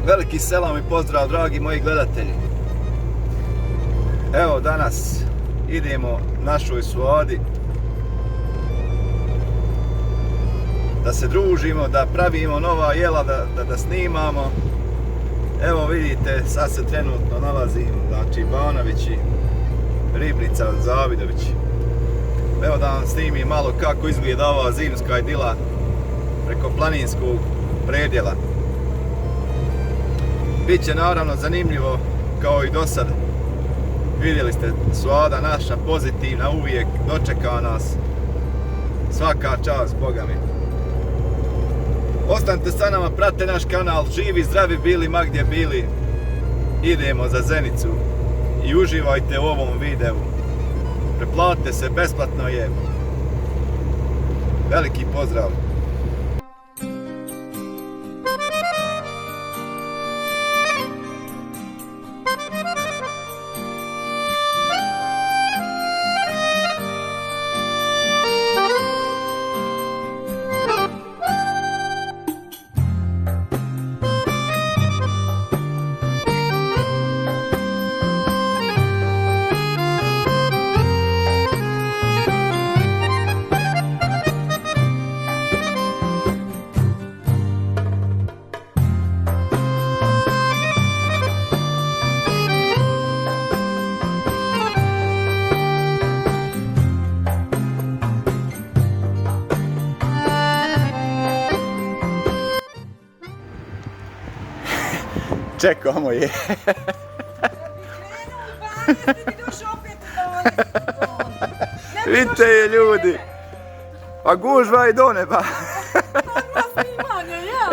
Veliki selam i pozdrav, dragi moji gledatelji. Evo danas idemo našoj Suadi da se družimo, da pravimo nova jela, da snimamo. Evo vidite, sad se trenutno nalazim, znači Banovići, Ribnica, Zavidović. Evo da vam snimim malo kako izgleda ova zimska idila preko planinskog predjela. Biće naravno zanimljivo kao i do sada. Vidjeli ste, Suada naša pozitivna, uvijek dočeka nas. Svaka čast, Boga mi. Ostanite sa nama, pratite naš kanal, živi, zdravi bili, ma gdje bili. Idemo za Zenicu i uživajte u ovom videu. Preplatite se, besplatno je. Veliki pozdrav. Čekamo je. Vidite je ljudi. Pa gužva i do neba.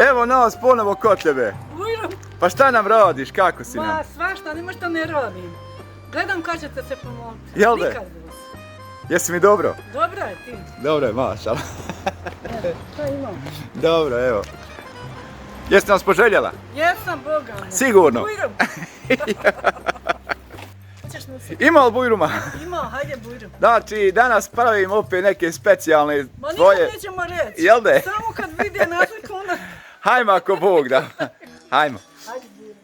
Evo nas ponovo kod tebe. Pa šta nam radiš, kako si nam? Ma svašta, nima što ne radim. Gledam kad ćete se pomoći. Jel de? Jesi mi dobro? Dobra je ti. Dobro je, mašala. Šta imam? Dobro, evo. Jesi nas poželjela? Jesam, Boga. Sigurno? Bujrum. Hoćeš nositi? Ima li bujruma? Ima, hajde bujrum. Znači, danas pravim opet neke specijalne Ma tvoje... nikom nećemo reći. Jel de? Samo kad vide naziku onda... Hajmo ako Bog da. Hajmo. Hajde bujrum.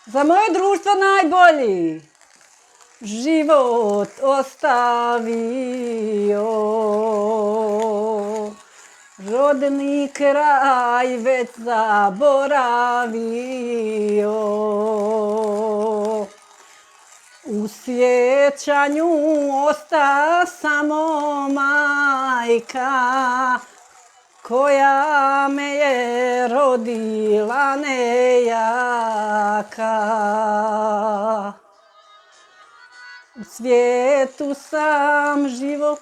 Za moje društvo najbolji život ostavio, rodni kraj već zaboravio. U sjećanju osta samo majka, koja me je rodila nejaka. U svijetu sam život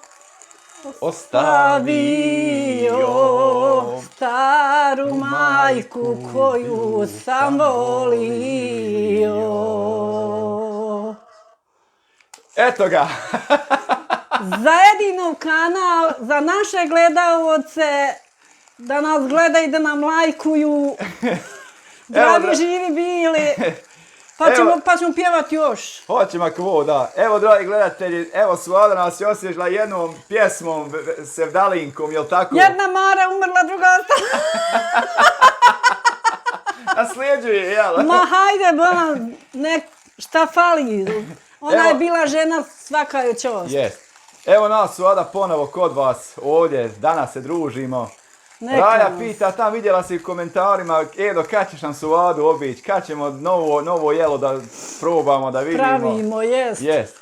ostavio, staru majku koju sam volio. Eto ga. Za Edinov kanal, za naše gledaoce, da nas gledaju, da nam lajkuju, zdravi, živi bili, pa ćemo pjevati još. Hoćemo ako Bog da. Evo dragi gledatelji, evo Suada nas je osvježila jednom pjesmom, sevdalinkom, jel tako? Jedna Mara umrla, druga ostala. Nasljeđuje, jel? Ma hajde, bola, šta fali? Ona je bila žena, svaka je čost. Jest. Evo nas Suada ponovo kod vas ovdje, danas se družimo. Raja pita, tam vidjela si u komentarima, Edo, kad ćeš nam Suadu obići, kad ćemo novo jelo da probamo, da vidimo. Pravimo, jest. Jest.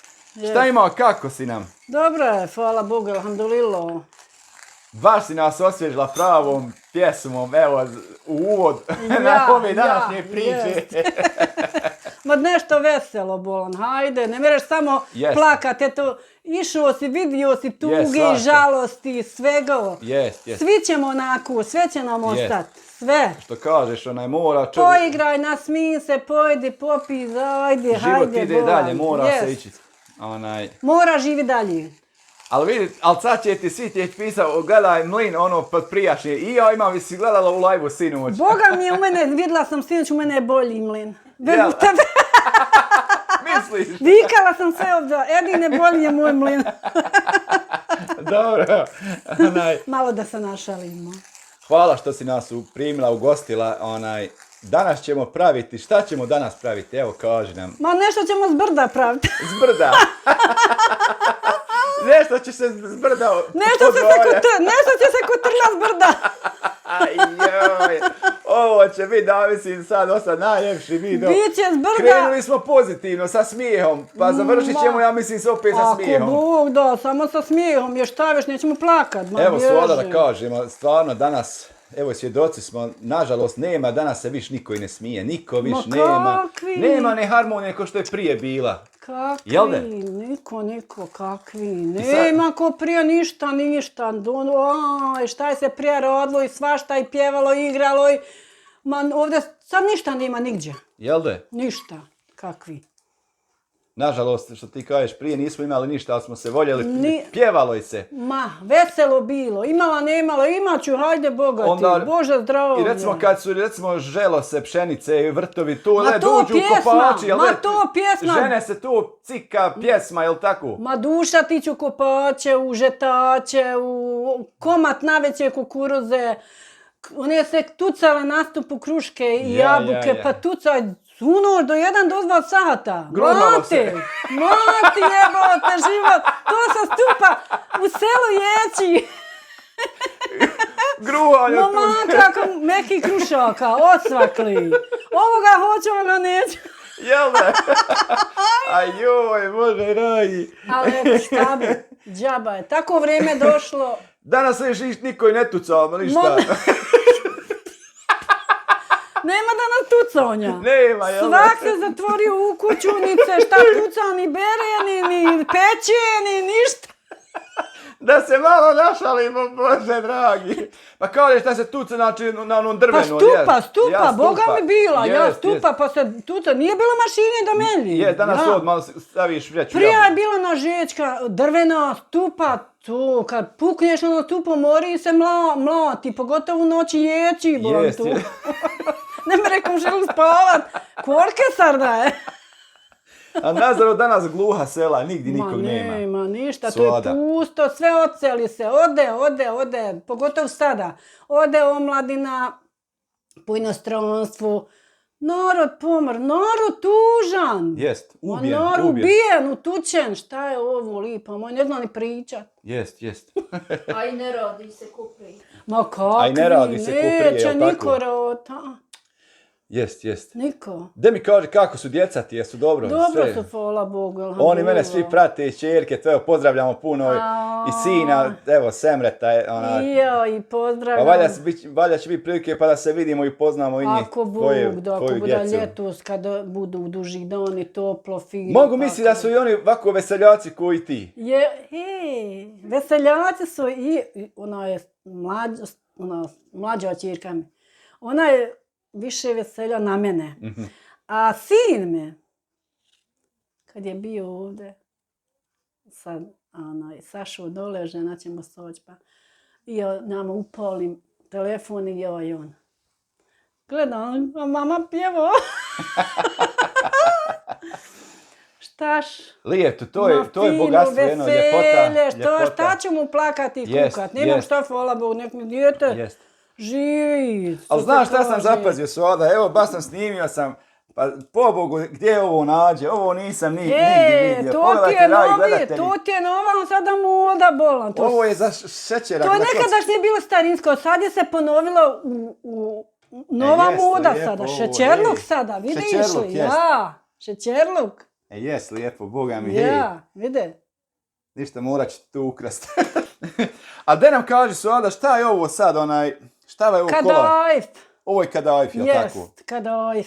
Šta ima, kako si nam? Dobro je, hvala Bogu, alhamdulillah. Baš si nas osvježila pravom pjesmom, evo, u uvod na ove današnje priče. Ma nešto veselo, Bolan, hajde, ne mereš samo plakat, eto, išao si, vidio si tuge i žalosti, svega. Svi ćemo onako, sve će nam ostati, sve. Što kažeš, onaj mora čovjek... Poigraj, nasmij se, pojedi, popi, zajdi, hajde, Bolan. Život ide dalje, mora se ići. Mora živi dalje. Ali vidi, sad će ti svi ti pisao, gledaj mlin, ono pod prijašnje. I ja imam, si gledala u live-u sinoć. Boga mi je u mene, vidjela sam sinoć, u mene je bolji mlin. Jel? Tebe. Misliš? Vikala sam sve ovdje, Edine bolji je moj mlin. Dobro. Malo da se našalimo. Hvala što si nas primila, ugostila. Danas ćemo praviti, šta ćemo danas praviti? Evo, kaži nam. Ma nešto ćemo s brda praviti. S brda. Nešto će se s brda Nešto će se kotrlja s brda. Joj, ovo će biti, da mislim, sad najljepši video. Biće s brda. Krenuli smo pozitivno, sa smijehom, pa završit ćemo, ja mislim, se opet sa smijehom. Ako Bog da, samo sa smijehom, još šta već, nećemo plakat. Evo, Suada da kažemo, stvarno danas, evo svjedoci smo, nažalost nema, danas se više niko i ne smije, niko više nema. Nema ne harmonije ko što je prije bila. Kakvi, niko, kakvi, nema ko prije ništa, šta je se prije rodilo i svašta i pjevalo i igralo i... Ovdje sam ništa nema nigdje. Jel da? Ništa, kakvi. Nažalost, što ti kažeš, prije nismo imali ništa, ali smo se voljeli, pjevalo i se. Ma, veselo bilo, imala, nemala, imaću, hajde bogati, Bože zdravlje. I recimo kad su, želose, pšenice i vrtovi, tu dođu kopači, jel ne? To pjesma. Žene se tu cika pjesma, jel tako? Ma duša tiću kopače, u žetače, u komat naveće kukuruze, one se tucale nastupu kruške i jabuke, pa tucaj sunoć do 1 do 2 sata. Mlati jebote život, to se stupa u selu jeći. Gruhanje tu. Momaka meki krušaka, odsvakli. Ovoga hoću, ovoga neću. Jel ne? Ajoj, Bože raji. Ali šta bi, džaba je, tako vrijeme došlo. Danas viš niko i ne tucao, ništa. Nema danas tuconja. Nema, jel? Svak se zatvorio u kuću, nice šta tuca, ni bere, ni peče, ni ništa. Da se malo našalimo, Bože dragi. Pa kao li šta se tuca, znači na onom drvenu? Pa stupa, Boga mi bila, stupa, pa se tuca, nije bilo mašine da meni. Je, danas od malo staviš vreću. Prije je bila nožečka, drvena stupa, tu, kad pukneš na stupu, mori se mlati, pogotovo u noći jeći, bolam tu. Ne me rekom, želim spavat, kolike sarda je. A nazaro danas gluha sela, nigdje nikog nema. Nema ništa, to je pusto, sve odseli se, ode, pogotovo sada. Ode omladina po inostranstvu. Narod pomr, narod tužan. Jest, narod ubijen, utučen, šta je ovo lipa, moj ne zna ni pričat. Jest. A i ne radi se kuprije. Ma kakvi, neće niko rota. Jest. Niko. Da mi kaže kako su djeca ti, jesu dobro? Dobro su, hvala Bogu. Oni mene svi prate, čerke, evo pozdravljamo puno i sina, evo Semreta. I pozdravljam. Pa valja će biti prilike pa da se vidimo i poznamo i njih, ako bude ljetos, kada budu duži dani, toplo, fino. Mogu misliti da su i oni ovako veseljaci koji ti. Veseljaci su i ona je mlađa čerka mi. Ona je više veselja na mene. A sin me, kad je bio ovdje, sad Sašu dole, žena ćemo soći, pa ja nama upalim telefon i joj on. Gledam, a mama pjeva. Štaš? Lijeto, to je bogatstvo, jedno ljepota. Šta ću mu plakati i kukat? Nemam šta, hvala Bogu, nek mi dijete. Živi. Ali znaš šta sam zapazio Suada? Evo, baš sam snimio sam, pa po Bogu, gdje je ovo nađe? Ovo nisam nigdje vidio. To ti je nova, sada moda bolan. Ovo je za šećerak. To je nekadašnje bilo starinsko, sad je se ponovilo u nova moda sada. Šećerluk sada, vidiš li? Ja, šećerluk. Jes, lijepo, Boga mi. Ja, vide. Ništa, morat ću tu ukrast. A da nam kaži Suada, šta je ovo sad, šta je ovo kola? Kadajf. Ovo je kadajf, jel tako? Jest, kadajf.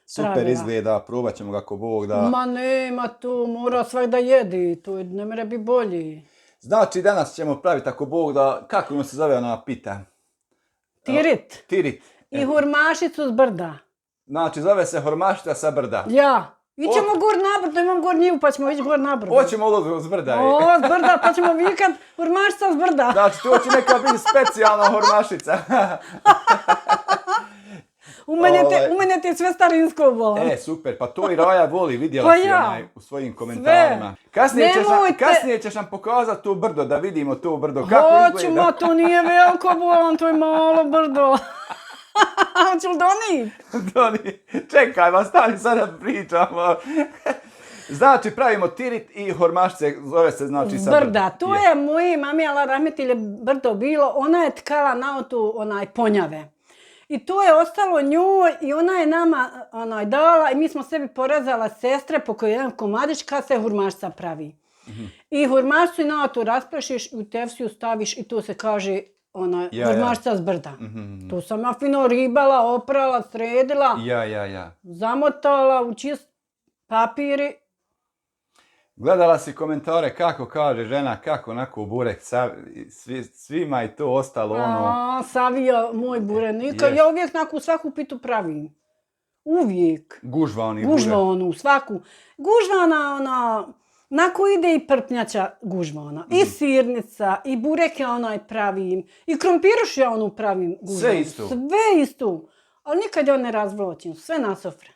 Super izgleda, probat ćemo ga ako Bog da. Ma nema tu, mora svak da jedi, tu ne mere bi bolji. Znači danas ćemo praviti ako Bog da, kako mu se zove ona pita? Tirit. I hurmašicu s brda. Znači zove se hurmašica sa brda. Ja. Ićemo gor na brdo, imam gor njivu pa ćemo ići gor na brdo. Hoćemo ulaziti s brda. S brda pa ćemo vikat hurmašica s brda. Znači to će neka biti specijalna hurmašica. U mene ti je sve starinsko Bolan. Super, pa to i Raja voli, vidjela si u svojim komentarima. Kasnije ćeš nam pokazati to brdo, da vidimo to brdo, kako izgleda. Hoću, to nije veliko Bolan, to je malo brdo. Hoću li donit? Čekaj, stani sada pričamo. Znači, pravimo tirit i hormašice, zove se znači sa brda. To je moji mami Allah rahmetilje brdo bilo, ona je tkala na otu ponjave. I to je ostalo njoj i ona je nama dala i mi smo sebi porezala sestre po kojoj jedan komadić kad se hurmašica pravi. I hurmašicu i na otu rasprešiš i u tefsiju staviš i to se kaže hurmašica s brda. To sam ja fino ribala, oprala, sredila, zamotala u čist papiri. Gledala si komentare kako kaže žena, kako onako burek, svima je to ostalo ono... Savio moj burenik, ja uvijek u svaku pitu pravim. Uvijek. Gužva onu, svaku. Gužva nako ide i prpnjača gužva ona. I sirnica, i burek ja pravim, i krompiruš ja onu pravim gužva. Sve isto? Sve isto. Ali nikad ja ne razvlačim, sve na sofre.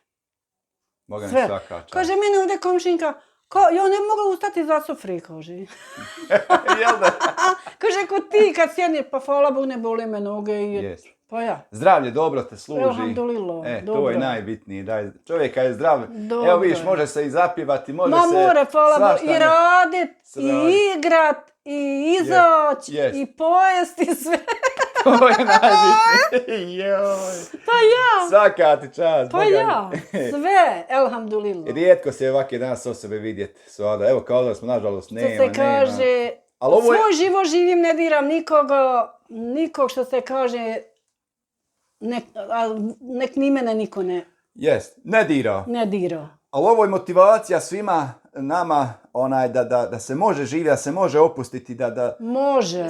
Boga mi svaka čast. Kaže mene ovdje komšinka, ja ne mogla ustati za sofre, kaže. Jel da? Kaže, ko ti kad sjedneš, pa hvala Bog ne boli me noge. Pa ja. Zdravlje dobro te služi. Alhamdulillah. To je najbitnije. Čovjeka je zdrav. Evo vidiš, može se i zapjevati, može se more, hvala Bog, i radit, i igrat, i izać, i pojesti sve. To je najbitnije. Pa ja. Svaka ti čast. Pa ja. Sve, alhamdulillah. Rijetko se ovakve danas osobe vidjeti. Evo kao da smo nažalost nema. Što se kaže, svoj život živim, ne diram nikog što se kaže, nek ni mene niko ne... Jest, ne dira. Ali ovo je motivacija svima nama da se može živjeti, da se može opustiti, da... Može.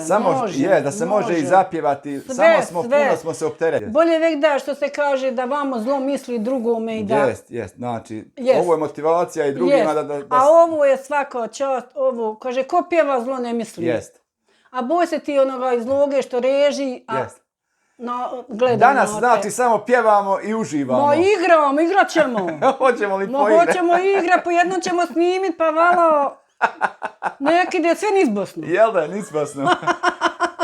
Da se može i zapjevati, puno smo se opteretili. Bolje vek da što se kaže da vamo zlo misli drugome i da... Jest, znači ovo je motivacija i drugima da... A ovo je svaka čast, ovo, kaže, ko pjeva zlo ne misli. Jest. A boj se ti onoga iz loge što reži, a... Danas znači samo pjevamo i uživamo. Igrat ćemo. Hoćemo li poigrat? Hoćemo igrat, po jednom ćemo snimit, pa malo neki je sve nizbosno. Jel da je nizbosno?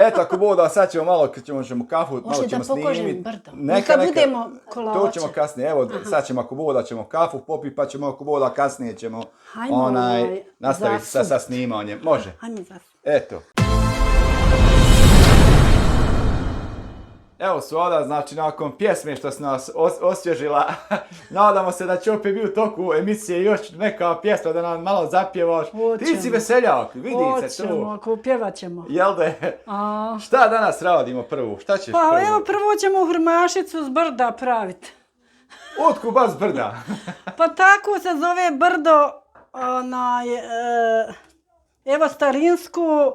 Eto, ako bude, sad ćemo malo, kad ćemo kafu, malo ćemo snimit. Neka budemo kolače. To ćemo kasnije, evo, sad ćemo ako bude, ćemo kafu popit, pa ćemo ako bude, kasnije ćemo nastaviti sa snimanjem. Može? Hajmo zasud. Eto. Evo Suada, znači nakon pjesme što si nas osvježila, nadamo se da će opet biti u toku emisije još neka pjesma da nam malo zapjevaš. Ti si veseljak, vidi se tu. Hoćemo, pjevat ćemo. Jel da je? Šta danas radimo prvu? Šta ćeš prvo? Pa evo prvo ćemo hurmašicu s brda praviti. Otku baš s brda? Pa tako se zove brdo, evo starinsku,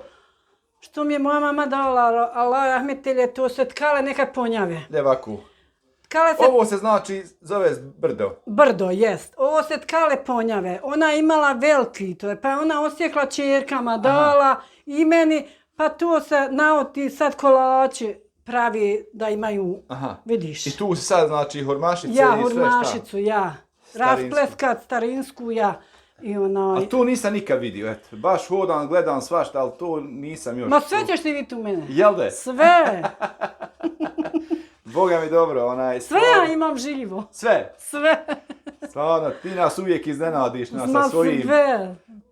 što mi je moja mama dala, Allah rahmetilje, to se tkale nekad ponjave. Devaku. Ovo se znači zove brdo. Brdo, jest. Ovo se tkale ponjave. Ona je imala veliki, to je, pa je ona osjekla čerkama, dala i meni, pa to se naoti sad kolači pravi da imaju, vidiš. I tu sad znači hurmašice i sve šta? Hurmašicu, raspleskat starinsku, A to nisam nikad vidio, eto. Baš hodam, gledam svašta, ali to nisam još... Ma sve ćeš ti vidjeti u mene. Jel da? Sve. Boga mi dobro, Sve ja imam živo. Sve? Sve. Stvarno, ti nas uvijek iznenadiš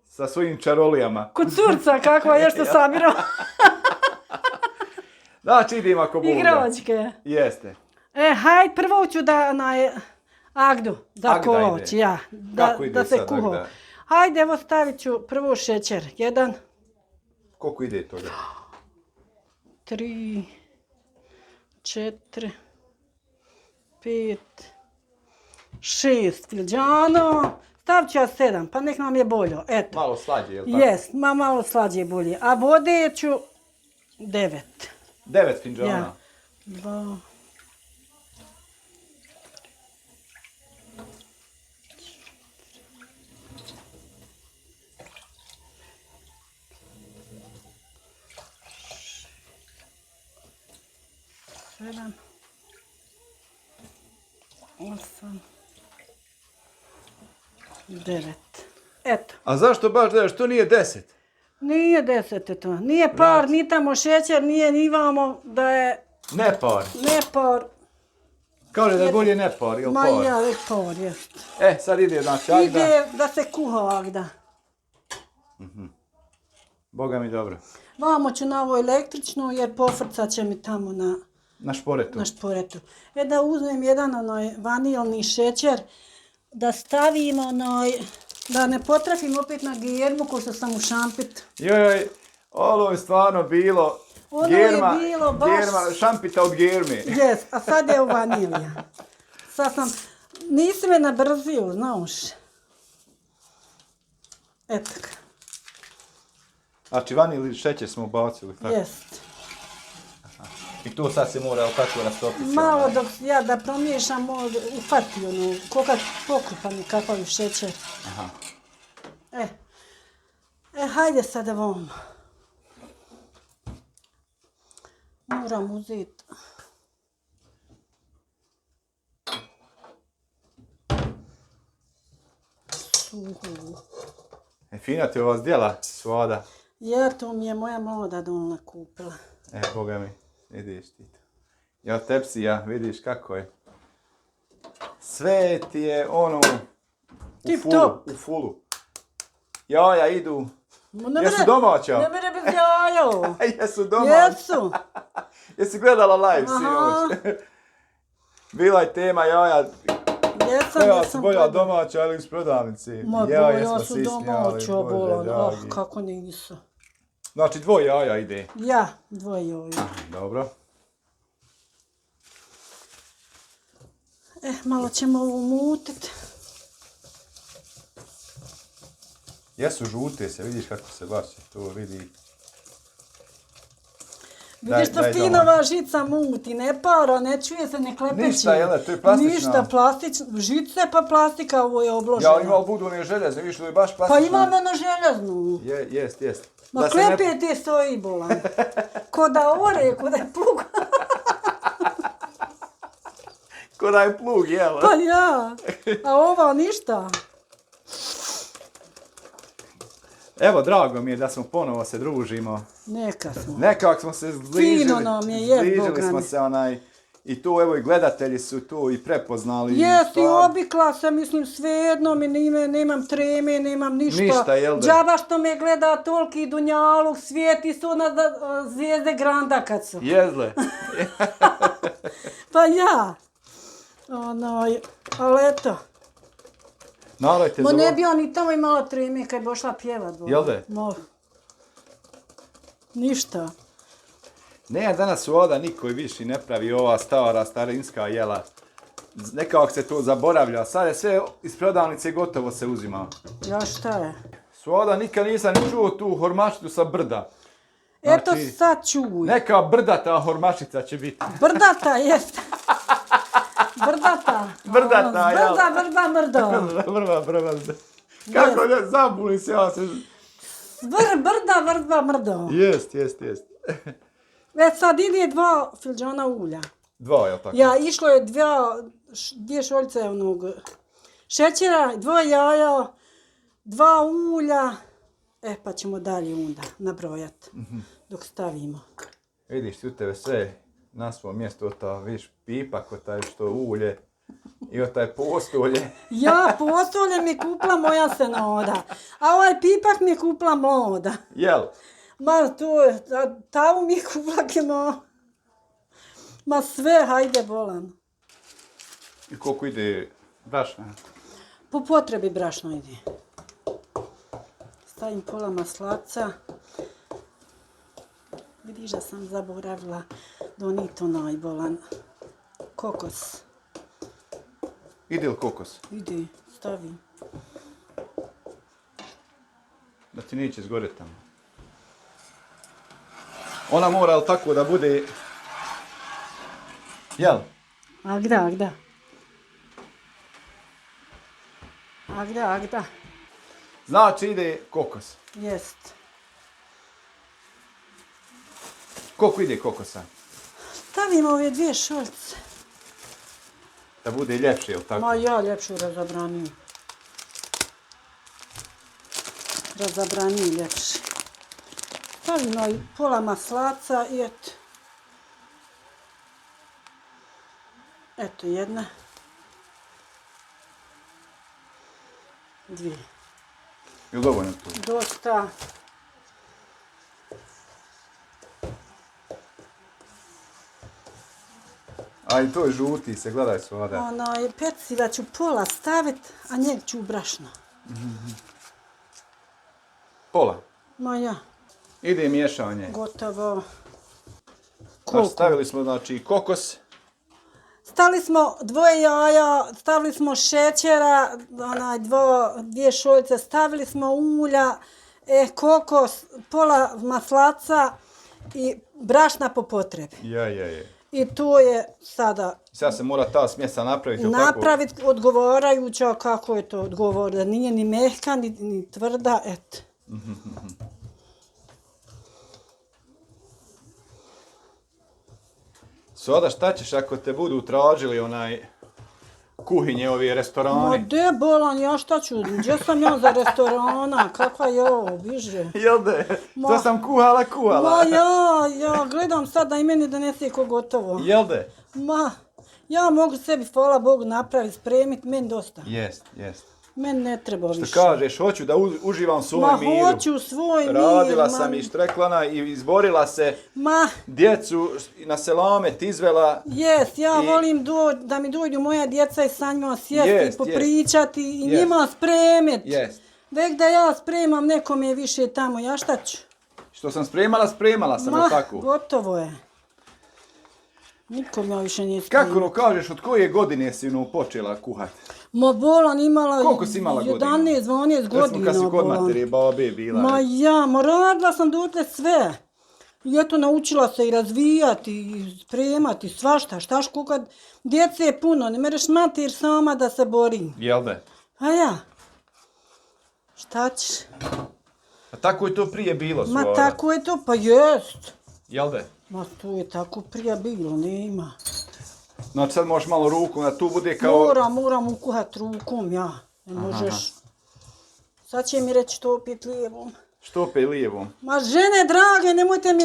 sa svojim čarolijama. Kod curca kakva je što sabira. Znači idem ako Bog da. Igračke. Jeste. Hajde, prvo ću da Agdu, za koloć, da se kuho. Hajde, evo stavit ću prvo šećer. 1. Koliko ide toga? 3, 4, 5, 6 filđano. Stavit ću ja 7, pa nek nam je bolje. Eto. Malo slađe, je li tako? Jest, malo slađe je bolje. A vode ću 9. 9 finđana? 2, 7, 8, 9. Eto. A zašto baš 9? Što nije 10? Nije 10 to. Nije par, ni tamo šećer, nije ni vamo da je... Nepar. Nepar. Kaže da je bolje nepar, ili Ma par? ja, već par, jest. Sad ide, znači, Agda. Ide da se kuha Agda. Boga mi dobro. Vamo ću na ovo električno jer pofrcat će mi tamo Na šporetu. na šporetu. Da uzmem jedan vanilni šećer, da stavim da ne potrafim opet na germu ko što sam u šampit. Joj, ovo je stvarno bilo... Ono germa, je bilo baš... Germa, šampita od germe. Jes, a sad je u vanilija. Sad sam... Nisi me nabrzio, znaš. Eto ga. Znači, vanili šećer smo ubacili, tako? Jest. I to sad se mora tako rastopiti. Malo dok ja da promiješam, ufati koliko pokrupan je kakav je šećer. Aha. Hajde sada vam. Moram uzeti. Suhu. Fina ti ova zdjela, svoda. Jer to mi je moja mlada donla kupila. Boga mi, vidiš ti to. Ja tepsija, vidiš kako je. Sve ti je ono u fulu. Jaja idu. Jesu domaća? Ne mere bez jaja. Jesu domaća. Jesu. Jesi gledala live sinoć? Bila je tema jaja. Koja su bolja domaća ili iz prodavnice? Ma bolja su domaća, bolan. Kako nisu. Znači 2 jaja ide? Ja, 2 jaja. Dobro. Malo ćemo ovo mutit. Jesu žute se, vidiš kako se baš to vidi. Vidiš što fino ova žica muti, ne para, ne čuje se, ne klepeći. Ništa, jele, to je plastična. Ništa, plastično. Žice pa plastika, ovo je obloženo. Ja imao budu one željezne, vidiš, to je baš plastično. Pa imam ono željeznu. Jest. Ma klepe ti stoji bolan. Ko da ore, ko da je plug. Ko da je plug, jel? Pa ja, a ova ništa. Evo, drago mi je da smo ponovo se družimo. Nekak smo se zbližili. Fino nam je, Zbližili smo se i tu, evo, i gledatelji su tu i prepoznali. Jest, i obikla sam, mislim, svejedno mi nemam treme, nemam ništa. Ništa, jel da? Džaba što me gleda toliki dunjaluk, svijeti su na zvijezde Granda kad su. Jezle. Pa ja. Ali eto. Ma ne bi on i tamo imala treme kad bi ošla pjevat. Jel da? Ništa. Ne, danas ovdje niko više ne pravi ova stara starinska jela. Nekako se to zaboravlja. Sad je sve iz prodavnice gotovo se uzima. Ja šta je? Ovdje nikad nisam ni čuo tu hormačicu sa brda. Eto sad čuj. Neka brdata hormačica će biti. Brdata, jest. Brdata. Brdata, jel? Brda. Kako ne, zabuli se ja se... Brda, mrdo. Jest. Već sad ide 2 filđana ulja. 2, jel tako? Ja, išlo je 2 šoljice onog šećera, 2 jaja, 2 ulja. Pa ćemo dalje onda nabrojati dok stavimo. Vidiš ti u tebe sve na svom mjestu, vidiš pipak, taj što ulje i taj postolje. Ja, postolje mi kupla moja senoda, a ovaj pipak mi kupla mloda. Jel? Ma to je, tavu mi kupla kemo. Ma sve, hajde bolan. I koliko ide brašna? Po potrebi brašno ide. Stavim pola maslaca. Vidiš da sam zaboravila doniti onaj bolan kokos. Ide li kokos? Ide, stavim. Da ti neće zgorjeti tamo. Ona mora li tako da bude... Jel? Agda. Znači ide kokos. Jest. Koliko ide kokosa? Stavim ove 2 šoljice. Da bude ljepše, jel tako? Ma ja ljepšu razabraniju. Razabraniju ljepše. Stavimo i pola maslaca i eto. Eto jedna. Dvije. Ili dovoljno tu? Dosta. A i to je žuti se, gledaj Svada. Onaj peciva ću pola staviti, a njeg ću u brašno. Pola. Ma ja. Ide miješanje. Gotovo. Znači, stavili smo znači kokos. Stavili smo 2 jaja, stavili smo šećera, dvije šoljice, stavili smo ulja, kokos, pola maslaca i brašna po potrebi. Je. I to je sada Sad se mora ta smjesa napraviti. napraviti odgovarajuća kako je to odgovor, da nije ni mehka, ni tvrda, eto. Sada šta ćeš ako te budu tražili kuhinje, ovi restorani? Ma de bolan, ja šta ću, gdje sam ja za restorana, kakva je ovo, biže. Jel de? To sam kuhala. Ma ja gledam sad da i meni donese ko gotovo. Jel de? Ma, ja mogu sebi, hvala Bogu, napraviti, spremiti, meni dosta. Jest. Meni ne treba više. Što kažeš, hoću da uživam svoj miru. Ma hoću svoj mir. Radila sam i štreklana i izborila se. Ma. Djecu na selamet izvela. Jes, ja volim da mi dođu moja djeca i sa njima sjesti, popričati i njima spremiti. Jest. Vek da ja spremam, nekom je više tamo, ja šta ću? Što sam spremala sam, jel tako? Gotovo je. Nikom ja više nije spremila. Kako kažeš, od koje godine si počela kuhati? Ma bolan imala... Koliko si imala godina? 11-12 godina. Kad si kod matere babe bila. Ma radila sam dotle sve. I eto naučila se i razvijati, i spremati, svašta. Štaš kukad djece je puno, ne mereš mater sama da se bori. Jel de? A ja. Šta ćeš? A tako je to prije bilo, Svara? Ma tako je to, pa jest. Jel de? Ma to je tako prije bilo, nema. Znači sad možeš malo ruku, da tu bude kao... Moram ukuhat rukom, ja. Ne možeš. Sad će mi reći što opet lijevom. Što opet lijevom? Ma žene drage, nemojte mi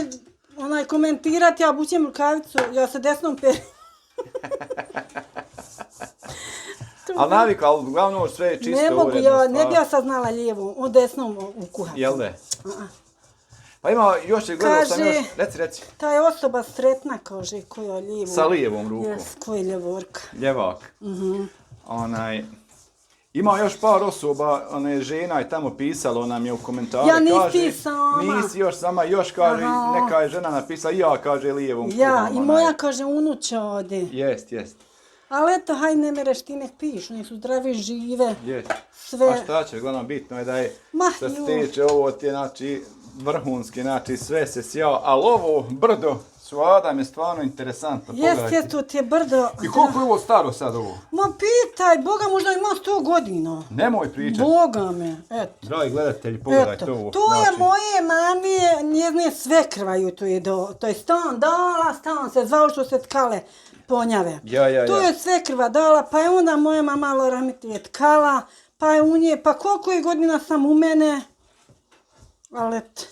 komentirati, ja bućem rukavicu, ja se desnom perim. Ali navikla, ali uglavnom sve je čisto uredno. Ne mogu, ne bi ja sad znala lijevom, od desnom ukuhati. Jel de? Pa ima, još je gledao sam još, reci. Ta je osoba sretna, kaže, koja je lijevom. Sa lijevom rukom. Jes, koja je ljevorka. Ljevak. Ima još par osoba, žena je tamo pisala, ona mi je u komentaru. Ja nisi sama. Nisi još sama, još kaže, neka je žena napisala, ja kaže lijevom. Ja, i moja kaže unuča ode. Jest. Ali eto, haj ne mereš, ti nek pišu, nek su zdravi, žive. Jest. Sve. A šta će, glavno bitno je da je, što se tiče ovo ti je, znači, vrhunski, znači, sve se sjao, ali ovo brdo, Svada mi je stvarno interesantno. Jest, to ti je brdo. I koliko je ovo staro sad ovo? Ma pitaj, Boga možda ima 100 godina. Nemoj pričati. Boga me, eto. Dragi gledatelji, pogledajte ovo. To je moje mamije, njezne sve krvaju tu je to je stan dala, stan se zvao što se tkale ponjave. To je sve krva dala, pa je onda moja mama Loramiti je tkala, pa je u nje, pa koliko je godina sam u mene, ali eto.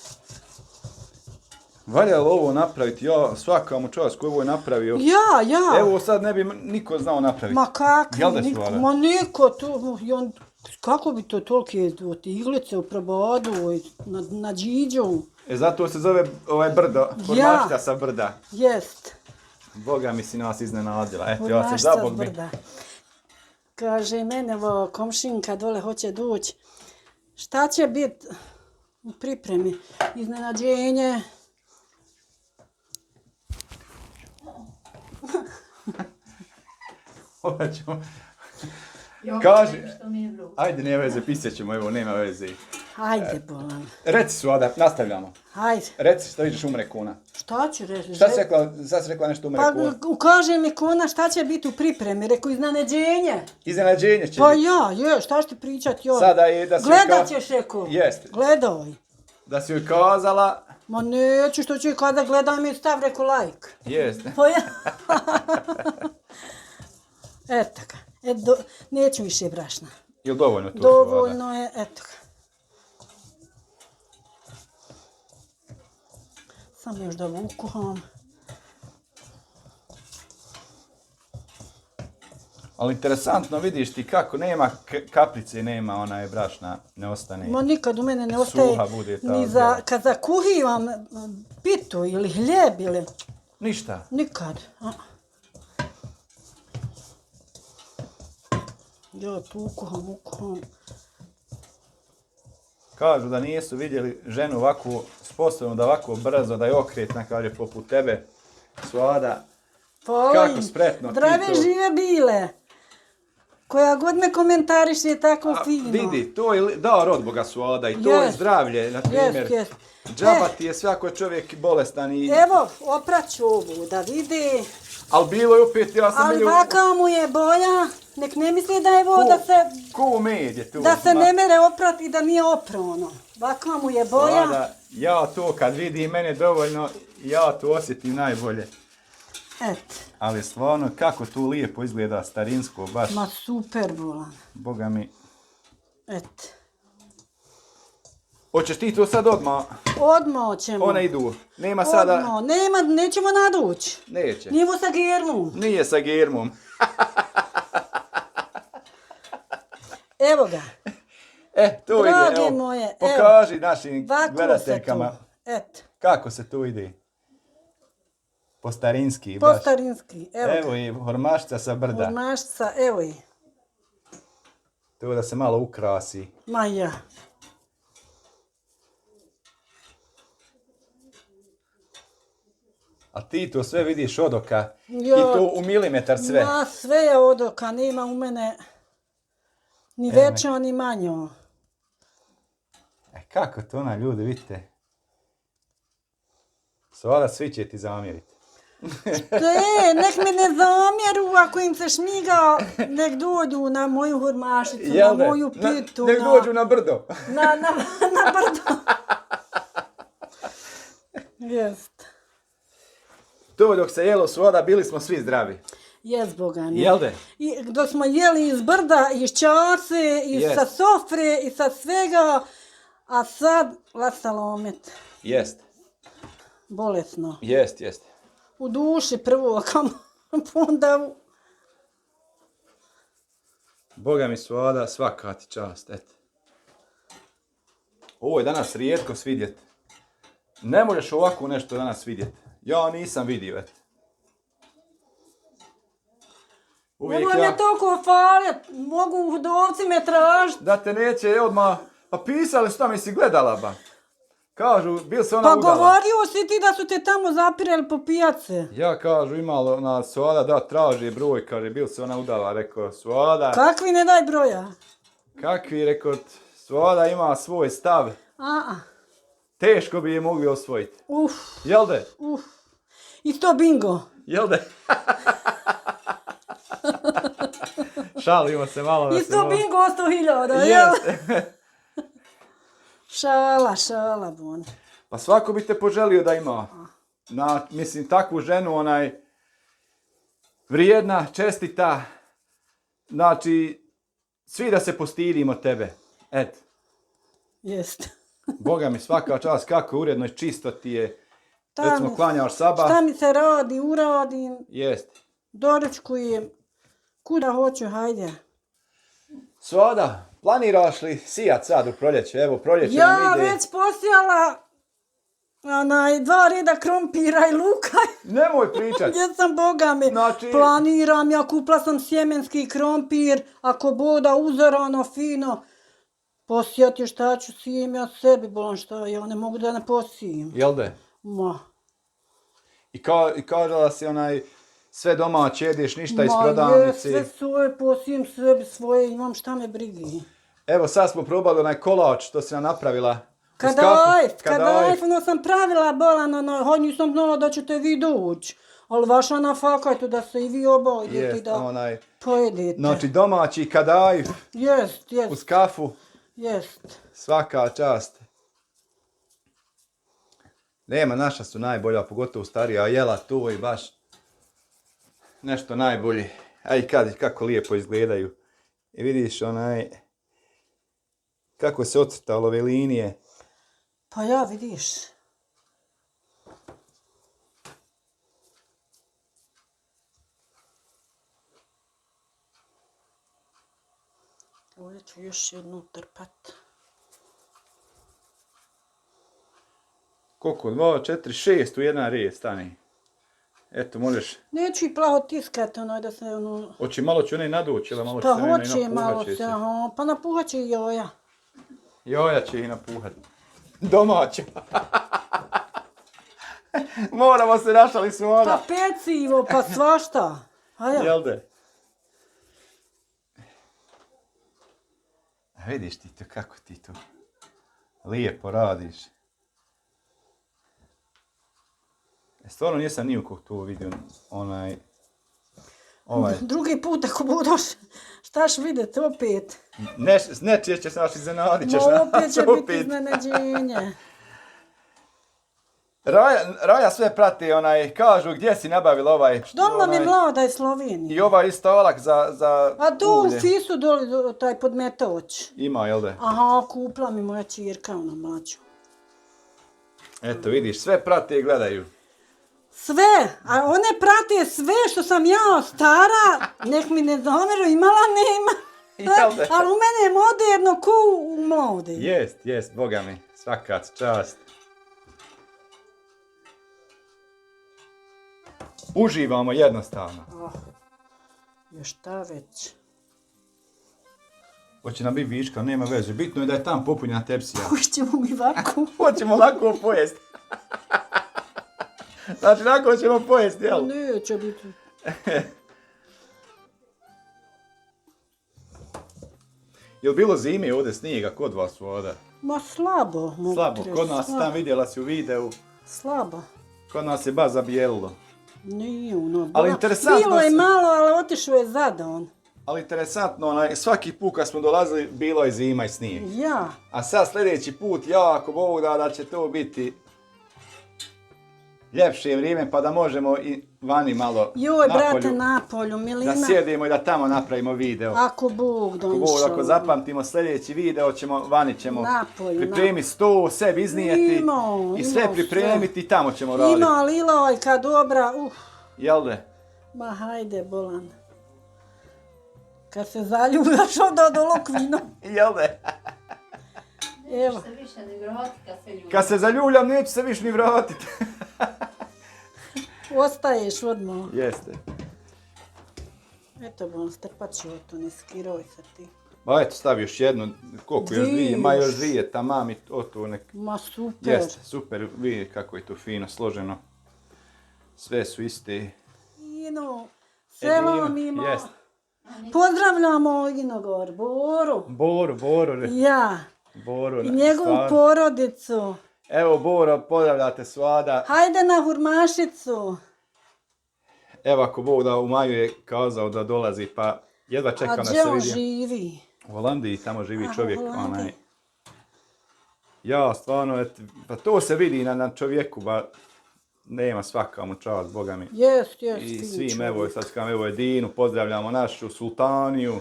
Valja li ovo napraviti? Ja svaka mu čast koji ovo je napravio. Ja. Evo sad ne bi niko znao napraviti. Ma kako? Jel da su, ma niko to, kako bi to tolike iglice u probodu, na džiđu. Zato se zove brdo, formačka sa brda. Jest. Boga mi si nas iznenadila, eto ja se zabog bi. Kaže mene komšinka dole hoće doći. Šta će biti u pripremi? Iznenađenje. Kaži, ajde, nema veze, pisat ćemo, evo, nema veze. Ajde, bolan. Reci Svada, nastavljamo. Ajde. Reci što vidiš umre kuna. Šta ću reći? Šta si rekla nešto umre kuna? Pa ukaže mi kuna šta će biti u pripremi, rekao iznenađenje. Iznenađenje će biti. Pa šta ću ti pričati joj? Sada je da si gledat ćeš rekao. Jeste. Gledaj. Da si joj kazala. Ma neću što ću joj kada gledam i stav rekao like. Jeste. Pa ja. Eto ga. Neću više brašna. Ili dovoljno to? Dovoljno je, eto ga. Samo još da vukuham. Ali interesantno vidiš ti kako nema kaprice, nema onaj brašna, ne ostane. Ma nikad u mene ne ostaje Suha bude ta ni kad zakuhivam pitu ili hljeb ili... Ništa? Nikad. Ja tu ukuham. Kažu da nisu vidjeli ženu ovako sposobnu, da ovako brzo, da je okretna, kaže, poput tebe, Suada. Kako spretno. Zdrave žive bile. Koja god me komentariš je tako fino. Vidi, to je dao rod Boga Suada i to je zdravlje, na primjer. Džaba ti je svako čovjek bolestan i... Evo, opraću ovu da vidi. Ali bilo je opet, ja sam... Ali vaka mu je boja, nek ne misli da je voda se... Ko med je tu? Da se ne mere oprati i da nije oprano. Vaka mu je boja. Suada, ja to kad vidi mene dovoljno, ja to osjetim najbolje. Eto. Ali stvarno, kako tu lijepo izgleda starinsko, baš... Ma super, bolan. Boga mi... Eto. Hoćeš ti to sad odmah? Odmah ćemo. One idu. Nema sada... Odmah, nećemo nadući. Neće. Nije sa germom. Nije sa germom. Evo ga. To Drage ide, evo. moje, Pokaži našim gledateljkama. Eto. Kako se tu ide. Po starinski. Po starinski, evo ga. Evo i hormašca sa brda. Hormašca, evo i. To da se malo ukrasi. Ma ja. A ti to sve vidiš od oka. I to u milimetar sve. Ma sve je od oka, nema u mene ni veća ni manja. Kako to ljudi, vidite. Suada, svi će ti zamjeriti. Nek me ne zamjeru ako im se šmiga, nek dođu na moju hormašicu, na moju pitu. Nek dođu na brdo. Na brdo. Jest. To dok se jelo Suada, bili smo svi zdravi. Jest, Boga mi. Jelde? I dok smo jeli iz brda, iz čase, sa sofre, i sa svega, a sad lasalomet. Jest. Bolesno. Jest. U duši prvo, onda... Boga mi Suada, svaka ti čast, eto. Ovo je danas rijetko svidjet. Ne možeš ovako nešto danas vidjeti. Ja nisam vidio, eto. Nemoj me toliko falit, mogu hudovci me tražiti. Da te neće odmah, pa pisali su tamo i si gledala ba. Kažu, bil se ona udala. Pa govorio si ti da su te tamo zapirali po pijace. Ja kažu, imalo na Suada da traži broj, kaže, bil se ona udala, rekao, Suada. Kakvi ne daj broja? Kakvi, rekao, Suada ima svoj stav. Teško bi je mogli osvojiti. Jel de? I to bingo. Jel de? Šalimo se malo. Isto bingo 100.000, jel? Šala, bon. Pa svako bi te poželio da ima. Mislim, takvu ženu, vrijedna, čestita. Znači, svi da se postidimo tebe. Eto. Jest. Boga mi svaka čast, kako uredno i čisto ti je. Recimo, klanjaš sabah. Šta mi se radi, uradim. Jest. Doručkujem. Kuda hoću, hajde. Suada, planiraš li sijat sad u proljeće? Evo, proljeće nam ide. Ja već posijala 2 reda krompira i luka. Nemoj pričat. Gdje sam, Boga mi, planiram, ja kupila sam sjemenski krompir, ako boda uzorano, fino. Posijati šta ću, sijem ja sebi, bolan šta, ja ne mogu da ne posijem. Jel de? Ma. I kažala si sve domaće, jedeš ništa iz prodavnice. Ma sve svoje, posijem sebi svoje, imam šta me brigi. Evo sad smo probali onaj kolač što si nam napravila. Kadajf, ono sam pravila bolan, nisam znala da ćete vi doći. Ali vaša nafakajte da se i vi obavljete i da pojedete. Znači domaći kadajf. Jest. Uz kafu. Jest. Svaka čast. Nema, naša su najbolja, pogotovo starija, jela tu i baš nešto najbolje. Aj kako lijepo izgledaju. I vidiš kako se ocrtalo ove linije. Pa ja vidiš. Ovdje ću još jednu trpat. Koliko? 2, 4, 6 u jedan red stani. Eto, možeš... Neću i plaho tiskati, da se Hoće malo ću nadući, ili malo pa će hoće malo se, pa napuhat će i Joja. Joja će ih napuhat. Domaća. Moramo se našali su ona. Pa pecivo, pa svašta. Jel de? Vidiš ti to, kako ti to lijepo radiš. Stvarno nisam nikog tu vidio Drugi put ako budoš, štaš vidjet opet. Nečije će se naš iznenadit ćeš. Opet će biti iznenađenje. Raja sve prati, kažu gdje si nabavila ovaj... Doma mi Mlada iz Slovenije. I ovaj stolak za a tu u Fisu doli taj podmetaoć. Ima, jel de? Aha, kupila mi moja čirka, mlađu. Eto, vidiš, sve prate i gledaju. Sve, a one prate sve što sam ja stara, nek mi ne zamjeru, imala nema. Ali u mene je moderno ko u Mlade. Jest, boga mi, svaka čast. Uživamo jednostavno. Još šta već. Hoće nam biti viška, nema veze. Bitno je da je tam popunjena tepsija. Hoćemo mi ovako. Hoćemo lako pojesti. Znači, lako ćemo pojesti, jel? Neće biti. Jel bilo zime ovdje snijega kod vas ovdje? Ma slabo. Slabo, kod nas tam vidjela si u videu. Slabo. Kod nas je baš zabijelilo. Nije ali interesantno bilo je malo, ali otišao je zadan. Ali interesantno, svaki put kad smo dolazili, bilo je zima i snijeg. Ja. A sad sljedeći put, ako Bog da će to biti ljepše vrijeme, pa da možemo i vani malo joj, brate, napolju, Milina. Da sjedimo i da tamo napravimo video. Ako Bog došao. Ako zapamtimo sljedeći video, vani ćemo pripremiti sto, sebi iznijeti i sve pripremiti i tamo ćemo raditi. Ima lilovajka dobra, Jel de? Ma hajde, bolan. Kad se zaljubljaš onda do lokvino. Jel de? Nećeš se više ni vratiti kad se ljubim. Kad se zaljubljam, neću se više ni vratiti. Ostaješ odmah. Jeste. Eto, bon, strpat ću to, ne skiroj se ti. Ma eto, stavi još jednu, koliko još dvije, ma još dvije, tamam i to nek... Ma super. Jeste, super, vidi kako je to fino složeno. Sve su iste. Ino, selam ima. Jest. Pozdravljamo Inogor, Boru. Boru. Ja. Boru. I njegovu porodicu. Evo Boro, pozdravljate svada. Hajde na Hurmašicu. Evo ako Bog da u maju je kazao da dolazi, pa jedva čekam da se vidim. A gdje on živi? U Holandiji, tamo živi čovjek. Ja, stvarno, pa to se vidi na čovjeku, ba nema svaka mu čast, Boga mi. Jest. I svim, evo Edinu, pozdravljamo našu Sultaniju.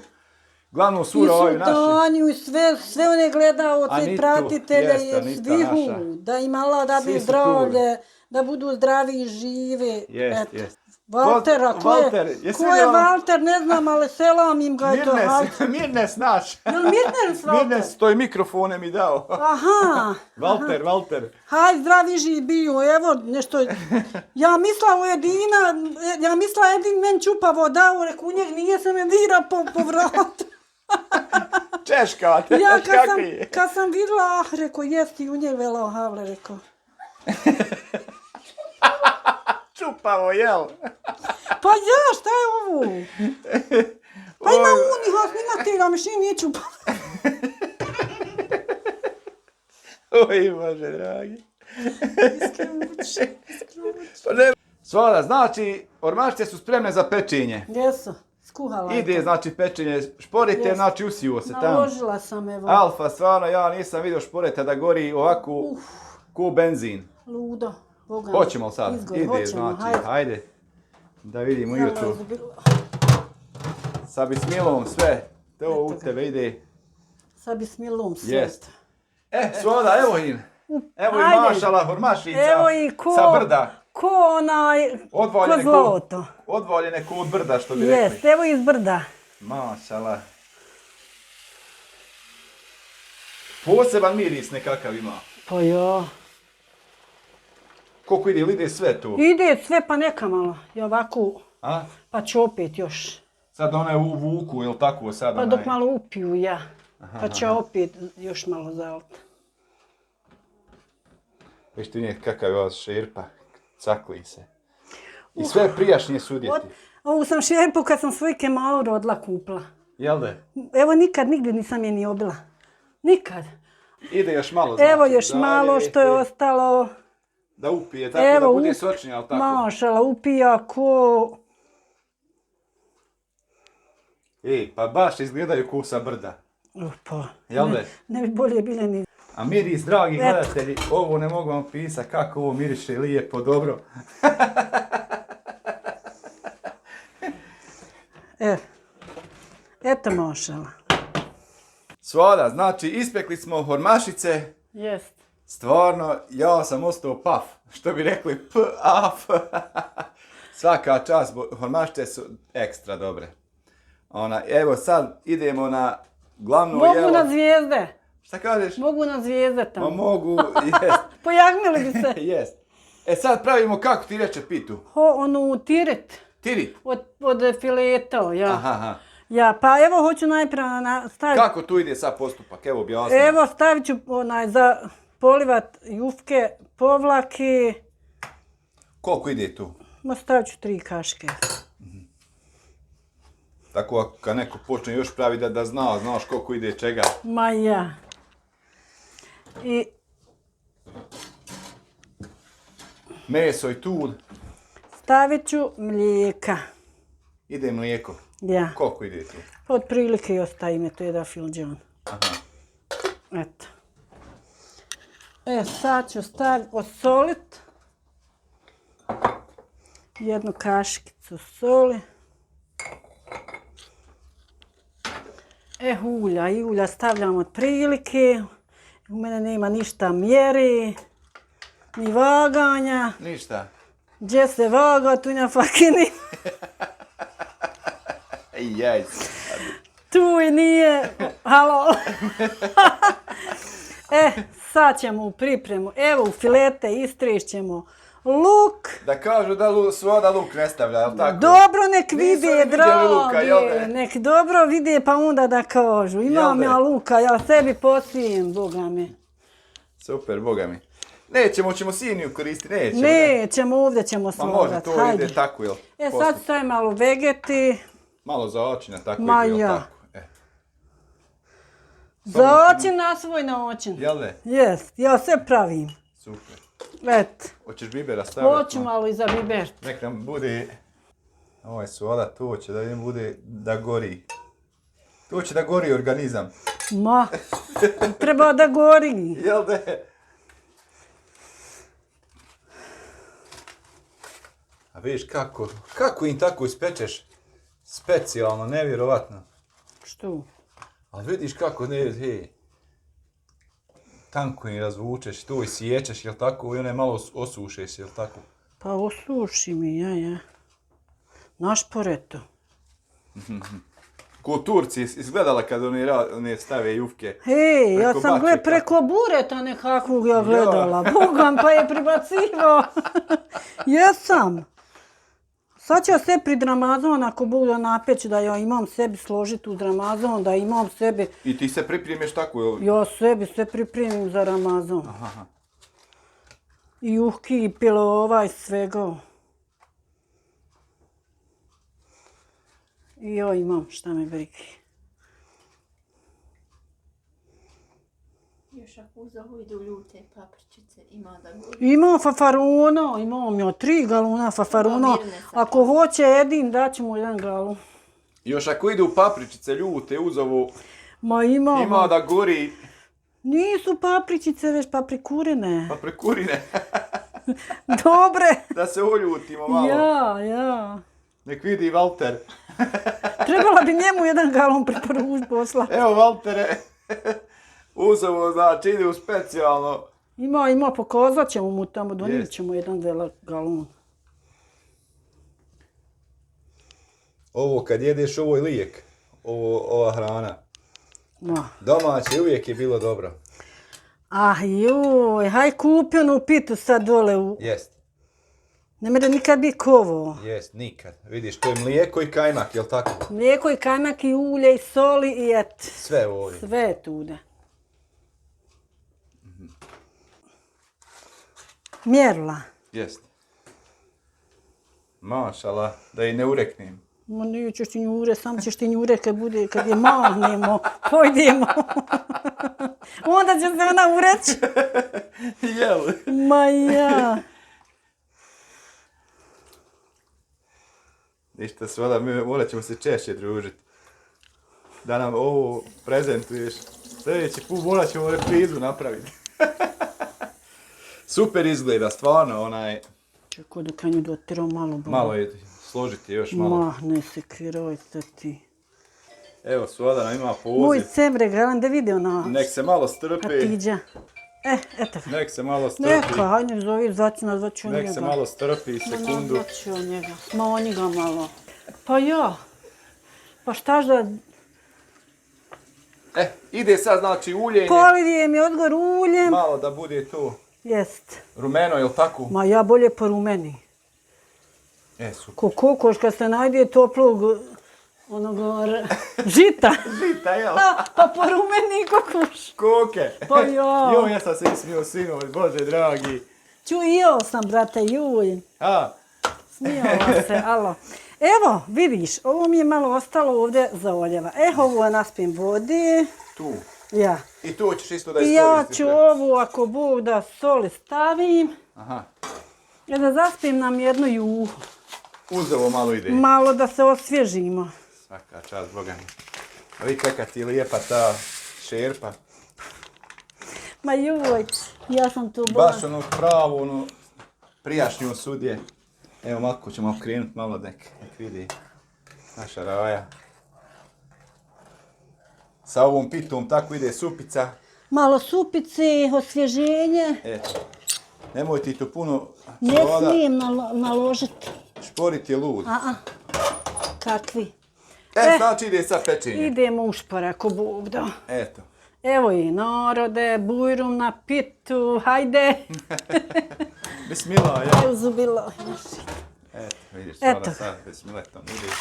Glavnu surovaju našu. I Sultaniju i sve one gledaoce i pratitelje i svihu. Da im Allah da bi zdravlje, da budu zdravi i žive. Jest. Valtera, ko je Valter, ne znam, ali selam im ga je to. Mirnes naš. Jel Mirnes Valter? Mirnes, to je mikrofone mi dao. Aha. Valter. Haj, zdravi živ bio, evo nešto. Ja misla Edin men čupavo dao, reku njeg nije se me dira po vratu. Češka, ja kad sam vidjela, reko, jesti u njeg velao havle, reko. Čupavo, jel? Pa ja, šta je ovo? Pa ima uniha snimatelja, mišlji nije čupavo. Oj, Bože, dragi. Iskruć. Svada, znači, ormačice su spremne za pečenje. Jesu, skuhala. Ide, znači, pečenje šporite, znači, usivo se tamo. Naložila sam, evo. Alfa, stvarno, ja nisam vidio šporete da gori ovako ko benzin. Ludo. Boga. Hoćemo sad, ide, znači, hajde. Da vidimo jutro. Sa bismilom sve. To u tebe ide. Sa bismilom sve. Jest. Svoda, evo im. Evo i mašala, hormašica. Evo i ko... Sa brda. Ko onaj... Ko zloto. Odvoljene ko od brda, što bi rekli. Jest, evo iz brda. Mašala. Poseban miris nekakav ima. Pa ja. Koliko ide sve tu? Ide sve, pa neka malo. I ovako. A? Pa ću opet još. Sad one u vuku, jel tako sad? Pa dok malo upiju ja. Pa ću opet još malo zaliti. Viš ti nije kakav je ova šerpa. Cakli se. I sve prijašnje sudjeti. Ovu sam šerpu kad sam svojke malo rodila kupila. Jel da? Evo nikad, nigdje nisam je ni obila. Nikad. Ide još malo, znači. Evo još malo što je ostalo. Da upije, tako evo, da bude sočnija, ali tako? Mašala, upija ko... Pa baš izgledaju ko sa brda. Pa, jel da? Ne bi bolje bile ni... A miris, dragi gledatelji, ovo ne mogu vam pisati kako ovo miriše lijepo, dobro. Eto mašala. Svoda, znači ispekli smo hormašice. Jest. Stvarno, ja sam ostao paf, što bi rekli p-af. Svaka čast, hormašice su ekstra dobre. Evo sad idemo na glavno jelo. Mogu na zvijezde. Šta kažeš? Mogu na zvijezde tamo. Ma mogu, jest. Pojagmili bi se. Jest. Sad pravimo kako ti reče pitu? Onu tirit. Tirit? Od fileta, ja. Aha. Ja, pa evo hoću najprije staviti... Kako tu ide sad postupak? Evo objasni. Evo stavit ću za polivat jufke, povlake. Koliko ide tu? Ma stavit ću 3 kaške. Tako kad neko počne još pravi da znaš koliko ide čega. Ma ja. I... Meso i tu. Stavit ću mlijeka. Ide mlijeko? Ja. Koliko ide tu? Od prilike ostaje me to jedan filđan. Aha. Eto. Sad ću osolit. Jednu kaškicu soli. Ulja stavljam od prilike. U mene nema ništa mjeri, ni vaganja. Ništa. Gdje se vaga, tu nja fakini. Jaj. Tu i nije. Halo. Sad ćemo u pripremu. Evo u filete istrišćemo luk. Da kažu da Svoda luk ne stavlja, jel tako? Dobro, nek vide, dragi. Nek dobro vide pa onda da kažu. Imam ja luka, ja sebi posijem, boga mi. Super, boga mi. Nećemo, ćemo siniju koristiti, nećemo. Nećemo, ovdje ćemo slogat. Ma može, to ide tako, jel? Sad stavim malo vegeti. Malo za očina, tako ide, jel tako? Za očin na svoj način. Jel ne? Jest, ja sve pravim. Super. Eto. Hoćeš bibera staviti? Hoću malo i za biber. Nek nam bude... Ovo je Svoda, to će da im bude da gori. To će da gori organizam. Ma, treba da gori. Jel ne? A vidiš kako im tako ispečeš? Specijalno, nevjerovatno. Što? Ali vidiš kako, tanko im razvučeš, to i siječeš, jel tako? I one malo osušeš, jel tako? Pa osuši mi, ja. Naš poreto. Ko Turci, izgledala kad one stave jufke? Ja sam preko bureta nekakvog ja gledala. Bogam pa je pribacivao. Jesam. Sad ću se pred Ramazan, ako budu napeći da ja imam sebi složiti uz Ramazan, da imam sebi... I ti se pripremiš tako, jel? Ja sebi sve pripremim za Ramazan. Aha. I juhki, i pilova, i svega. I ja imam šta me brigi. Još ako uz ovo idu ljute papričice, ima da gori. Imam fafarona, imam ja 3 galuna fafarona. Ako hoće jedin, daću mu 1 galun. Još ako idu papričice ljute uz ovo, ma ima da gori. Nisu papričice, već paprikurine. Paprikurine? Dobre. Da se oljutimo malo. Ja. Nek vidi Valter. Trebala bi njemu 1 galon preporučiti poslati. Evo, Valtere, uzovo, znači, ide u specijalno. Ima, pokazat ćemo mu tamo, donijet ćemo 1 galon. Ovo kad jedeš, ovo je lijek. Ova hrana. Ma. Domaće uvijek je bilo dobro. Ah joj, haj kupi onu pitu sad dole u... Jest. Ne mere nikad biti kovo. Jest, nikad. Vidiš, to je mlijeko i kajmak, jel tako? Mlijeko i kajmak i ulje i soli i et. Sve ovdje. Sve je tude. Mjerila. Jest. Mašala, da i ne ureknem. Ma nije ćeš ti njure, samo ćeš ti njure kad je mahnemo, pojdemo. Onda će se ona ureći. Jel? Ma ja. Ništa Svoda, mi morat ćemo se češće družiti. Da nam ovo prezentuješ. Sljedeći put morat ćemo reprizu napraviti. Super izgleda, stvarno, onaj... Čekaj da kanju dotirao malo bolje. Malo je, složiti još malo. Mahne se kirojca ti. Evo, Svoda nam ima poziv. Moj cemre, gledam da vidi ona... Nek se malo strpi. Hatiđa. Eto ga. Nek se malo strpi. Neka, hajde zovi, zvaću njega. Nek se malo strpi, sekundu. Zvaću njega, smanji ga malo. Pa ja. Pa štaš da... Ide sad, znači, uljenje. Polije mi odgor uljem. Malo da bude tu Jest. rumeno, jel tako? Ma ja bolje po rumeni. Super. Ko kokoš kad se najde toplog onog žita. Žita, jel? Pa po rumeni kokoš. Koke. Pa ja. Jo, ja sam se ismio sinovi, Bože dragi. Čujio sam, brate, juj. Smijala se, alo. Evo, vidiš, ovo mi je malo ostalo ovdje za oljeva. Ovo naspijem vode. Tu. Ja. I tu ćeš isto da I ja ću ovu, ako Bog da, soli stavim. Aha. I da zaspijem nam jednu juhu. Uzovo malo ide. Malo da se osvježimo. Svaka čast, Boga mi. A vi kakva ti je lijepa ta šerpa. Ma joj, ja sam tu bila. Baš ono pravo, ono prijašnju sudje. Evo, Matko ćemo okrenuti malo nek vidi naša raja. Sa ovom pitom tako ide supica. Malo supice, osvježenje. Eto. Nemoj ti tu puno Ne smijem naložiti. Šporit je lud. Kakvi? Znači ide sa pečenjem. Idemo u špor, ako Bog da. Eto. Evo i narode, bujrum na pitu, hajde. Bismillah, ja. Uzubilo. Eto, vidiš, sada sad bismiletom ide.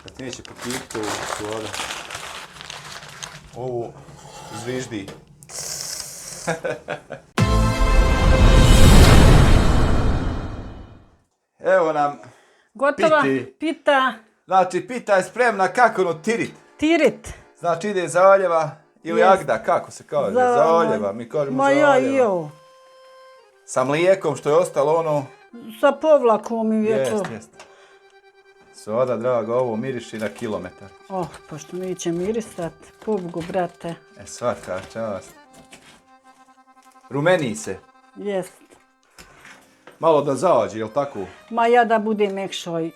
Kad ti neće popiti ovo zviždi. Evo nam gotova pita. Znači, pita je spremna kako ono tirit. Tirit. Znači, ide zaoljeva ili agda, kako se kaže? Zaoljeva, mi kažemo zaoljeva. Sa mlijekom što je ostalo ono... Sa povlakom i je to. Jest. Svoda, draga, ovo miriši na kilometar. Pa što mi će mirisat, pubgu, brate. Svaka čast. Rumeni se. Jest. Malo da zaođi, jel tako? Ma ja da budem mekšoj.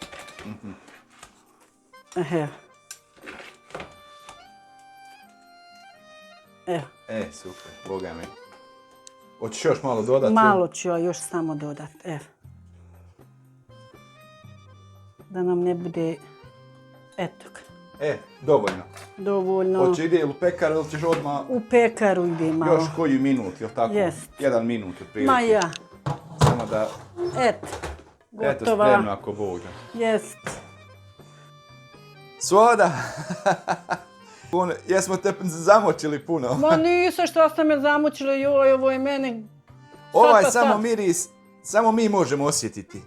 Evo. Super, Boga mi. Hoćeš još malo dodati? Malo ću ja još samo dodat, evo. Da nam ne bude, eto ga. Dovoljno. Dovoljno. Hoće ide u pekaru ili ćeš odmah... U pekaru ide malo. Još koji minut, jel tako? Jest. 1 minut otprilike. Ma ja. Samo da... Eto, gotova. Eto, spremno ako Bog da. Jest. Svoda! Jesmo te zamočili puno. Ma nisam što ste me zamučili, joj, ovo je meni... Ovaj samo miris, samo mi možemo osjetiti.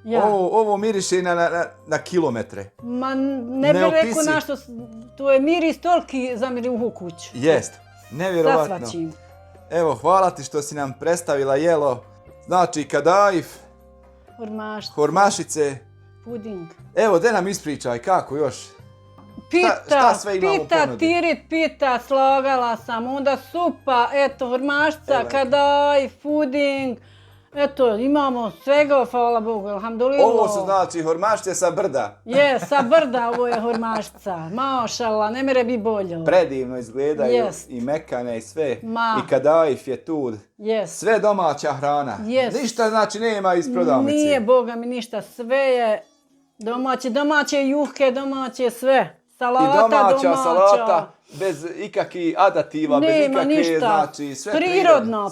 Ja. Ovo miriše na kilometre. Ma ne bih rekao našto, to je miris toliki za miruhu kuću. Jest, nevjerovatno. Sasvačim. Evo, hvala ti što si nam predstavila jelo. Znači, kadaif, hormašice. Puding. Evo, de nam ispričaj, kako još? Šta sve imamo u ponudi? Tirit, pita, slagala sam, onda supa, eto, hormašica, kadaif, puding, Eto, imamo svega, hvala Bogu, alhamdulillah. Ovo su znači hormašće sa brda. Je, sa brda ovo je hormašca. Mašala, ne mere bi bolje. Predivno izgledaju i mekane i sve. I kadaif je tu. Sve domaća hrana. Ništa znači nema iz prodavnice. Nije, Boga mi ništa. Sve je domaće juhke, domaće sve. Salata, i domaća salata, bez ikakvih adativa, bez ikakve, znači sve prirodno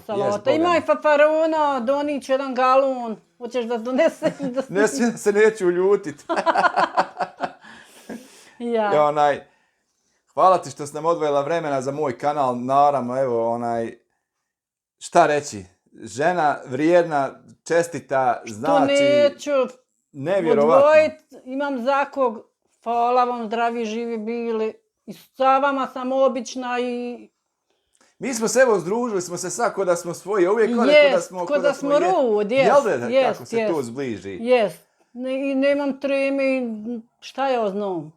salata. Ima i fafarona, donić 1 galon, hoćeš da donesem? Ne se neću ljutit. Hvala ti što si nam odvojila vremena za moj kanal, naravno, evo, šta reći, žena vrijedna, čestita, znači, nevjerovatno. Imam za kog. Hvala vam, zdravi, živi bili. I sa vama sam obična i... Mi smo se evo združili, smo se sad ko da smo svoji, uvijek ko da smo rod, kako se to zbliži. I nemam treme, šta ja znam.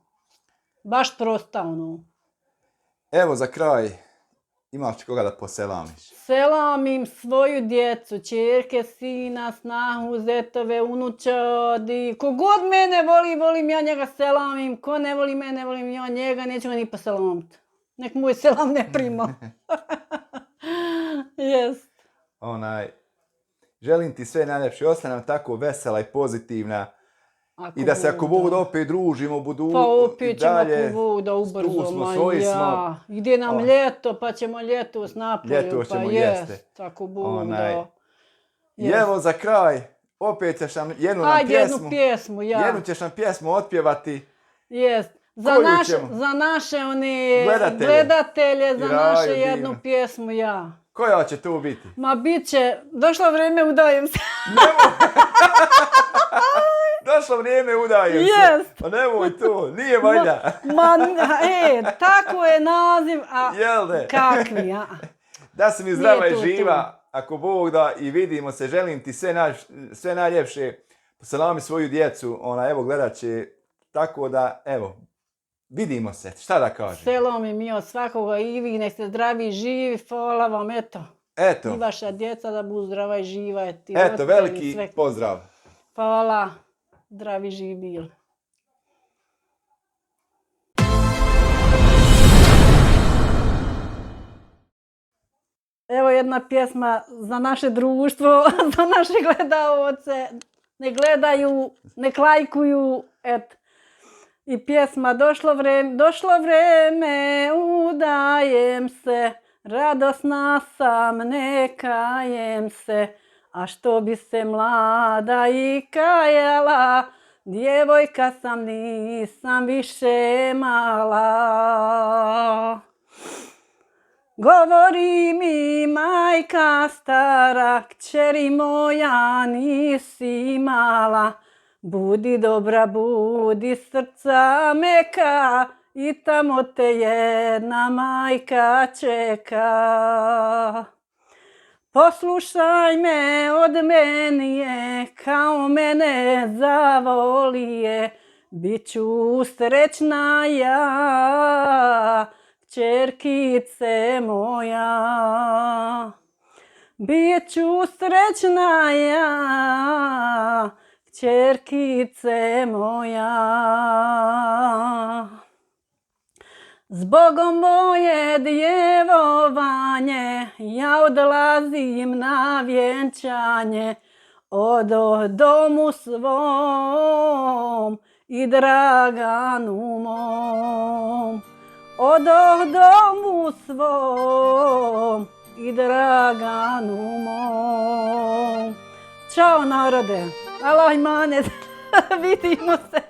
Baš prosta ono. Evo za kraj, imaš koga da poselamiš? Selamim svoju djecu, čerke, sina, snahu, zetove, unučadi. Kogod mene voli, volim ja njega selamim. Ko ne voli mene, volim ja njega, neću ga ni poselamit. Nek moj selam ne prima. Želim ti sve najljepše, ostane nam tako vesela i pozitivna. I da se ako Bog da opet družimo, budu pa opet ćemo ako Bog da ubrzo, ide nam ljeto, pa ćemo ljeto s napolju, ljeto ćemo jeste. Tako Bog da. I evo za kraj, opet ćeš nam jednu pjesmu, jednu ćeš nam pjesmu otpjevati. Jest. Za naše gledatelje, za naše jednu pjesmu, ja. Koja će to biti? Ma bit će, došlo vrijeme, udajem se. Došlo vrijeme, udajem se. Pa nemoj to, nije valja. Tako je naziv, a kakvi, a? Da si mi zdrava i živa, ako Bog da, i vidimo se, želim ti sve najljepše. Poselami svoju djecu, evo gledat će, tako da, evo, vidimo se, šta da kažem. Selam mi od svakoga i vi, nek ste zdravi i živi, hvala vam, eto. I vaša djeca da budu zdrava i živa. Eto, veliki pozdrav. Hvala, zdravi živi bili. Evo jedna pjesma za naše društvo, za naše gledaoce. Ne gledaju, ne lajkuju, eto. I pjesma došlo vreme, udajem se, radosna sam, ne kajem se, a što bi se mlada i kajala, djevojka sam, nisam više mala. Govori mi majka stara, kćeri moja, nisi mala, budi dobra, budi srca meka, i tamo te jedna majka čeka. Poslušaj me, od meni je, kao mene zavolije, bit ću srećna ja, kćerkice moja. Bit ću srećna ja, kćerkice moja. Zbogom moje djevovanje, ja odlazim na vjenčanje, odo domu svom i Draganu mom. Odo domu svom i Draganu mom. Ćao narode, Allah imane, vidimo se.